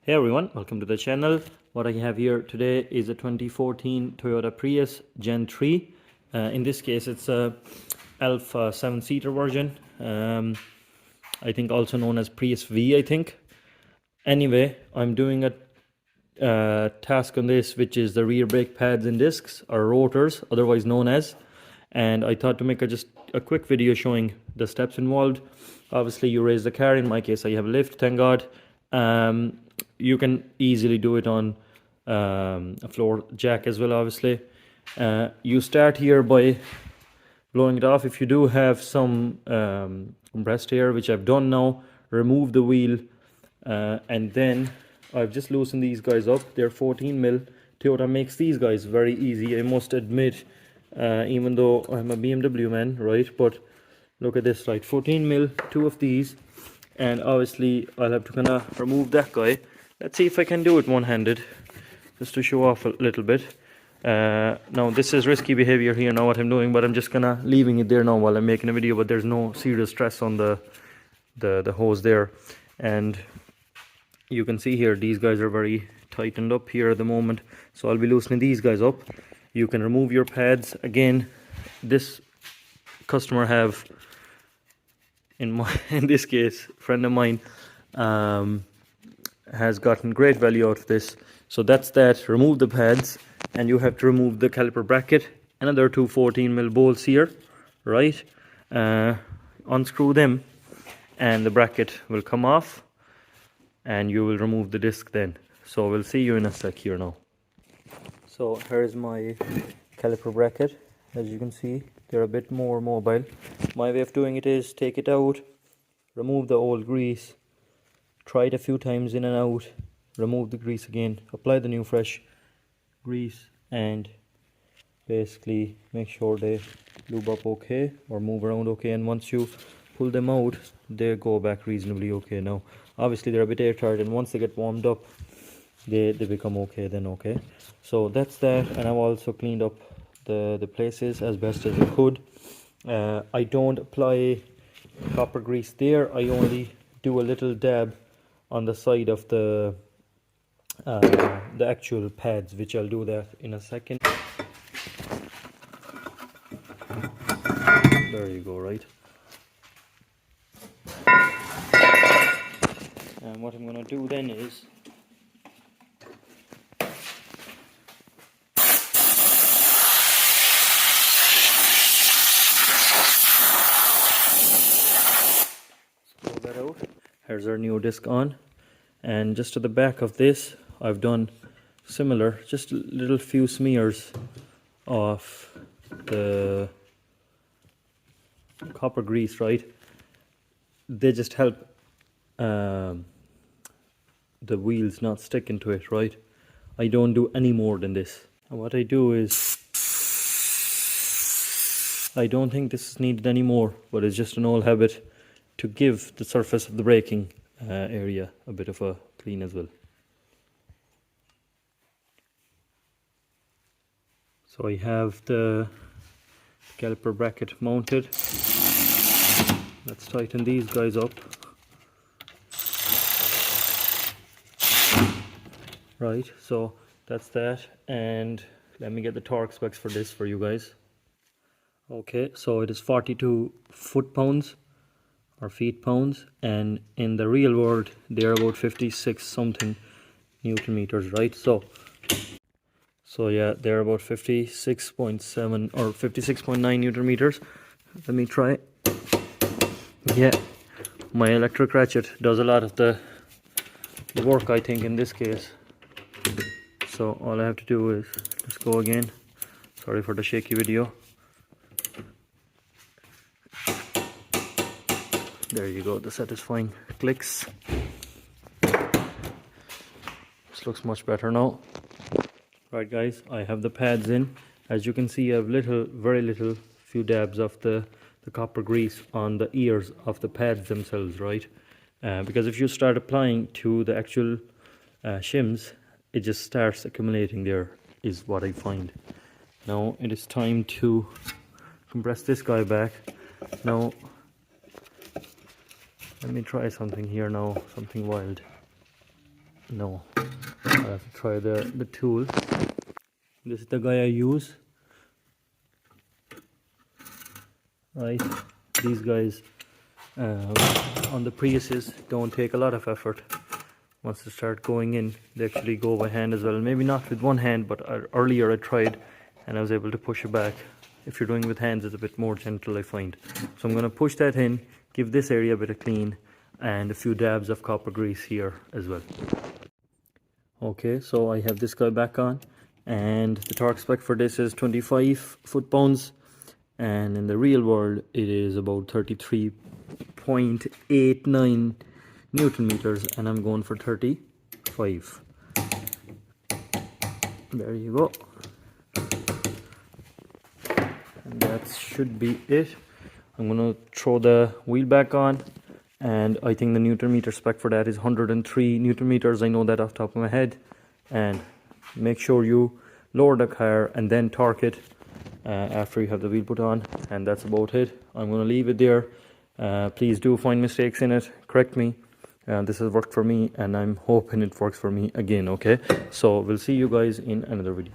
Hey everyone, welcome to the channel. What I have here today is a 2014 Toyota Prius Gen 3. In this case, it's a Alpha 7-seater version. I think also known as Prius V, I think. Anyway, I'm doing a task on this, which is the rear brake pads and discs, or rotors, otherwise known as. And I thought to make just a quick video showing the steps involved. Obviously, you raise the car. In my case, I have a lift, thank God. You can easily do it on a floor jack as well, obviously. You start here by blowing it off. If you do have some compressed air, which I've done now, remove the wheel, and then I've just loosened these guys up. They're 14mm. Toyota makes these guys very easy, I must admit, even though I'm a BMW man, right? But look at this, right? 14mm, two of these, and obviously I'll have to kind of remove that guy. Let's see if I can do it one-handed, just to show off a little bit. Now this is risky behavior here now what I'm doing, but I'm just gonna leaving it there now while I'm making a video, but there's no serious stress on the hose there. And you can see here these guys are very tightened up here at the moment, so I'll be loosening these guys up. You can remove your pads. Again, this customer have, in this case, a friend of mine has gotten great value out of this. So that's that. Remove the pads, and you have to remove the caliper bracket. Another two 14mm bolts here, right? Unscrew them, and the bracket will come off, and you will remove the disc then. So we'll see you in a sec here now. So here's my caliper bracket. As you can see, they're a bit more mobile. My way of doing it is take it out, remove the old grease, try it a few times in and out, remove the grease again, apply the new fresh grease, and basically make sure they lube up okay or move around okay. And once you pull them out, they go back reasonably okay. Now obviously they're a bit airtight, and once they get warmed up, they become okay then. Okay, so that's that. And I've also cleaned up the places as best as I could. I don't apply copper grease there. I only do a little dab on the side of the actual pads, which I'll do that in a second. There you go, right? And what I'm going to do then is pull that out. Here's our new disc on, and just to the back of this I've done similar, just a little few smears of the copper grease, right? They just help the wheels not stick into it, right? I don't do any more than this. And what I do is, I don't think this is needed anymore, but it's just an old habit to give the surface of the braking area a bit of a clean as well. So I have the caliper bracket mounted. Let's tighten these guys up. Right, so that's that, and let me get the torque specs for this for you guys. Okay, so it is 42 foot-pounds or feet-pounds, and in the real world they're about 56 something Newton meters, right? So yeah, they're about 56.7 or 56.9 Newton meters. Let me try. Yeah, my electric ratchet does a lot of the work, I think, in this case. So all I have to do is, let's go again. Sorry for the shaky video. There you go, the satisfying clicks. This looks much better now. Right guys, I have the pads in. As you can see, I have very little, few dabs of the copper grease on the ears of the pads themselves, right? Because if you start applying to the actual shims, it just starts accumulating there, is what I find. Now it is time to compress this guy back. Now let me try something here now, something wild. No, I have to try the tool. This is the guy I use. Right, these guys on the Priuses don't take a lot of effort. Once they start going in, they actually go by hand as well. Maybe not with one hand, but earlier I tried and I was able to push it back. If you're doing with hands, it's a bit more gentle, I find. So I'm going to push that in, give this area a bit of clean, and a few dabs of copper grease here as well. Okay, so I have this guy back on, and the torque spec for this is 25 foot-pounds, and in the real world it is about 33.89 Newton meters, and I'm going for 35. There you go. And that should be it. I'm going to throw the wheel back on, and I think the Newton meter spec for that is 103 Newton meters. I know that off the top of my head. And make sure you lower the car and then torque it after you have the wheel put on, and that's about it. I'm going to leave it there. Please do find mistakes in it, correct me. This has worked for me, and I'm hoping it works for me again. Okay, so we'll see you guys in another video.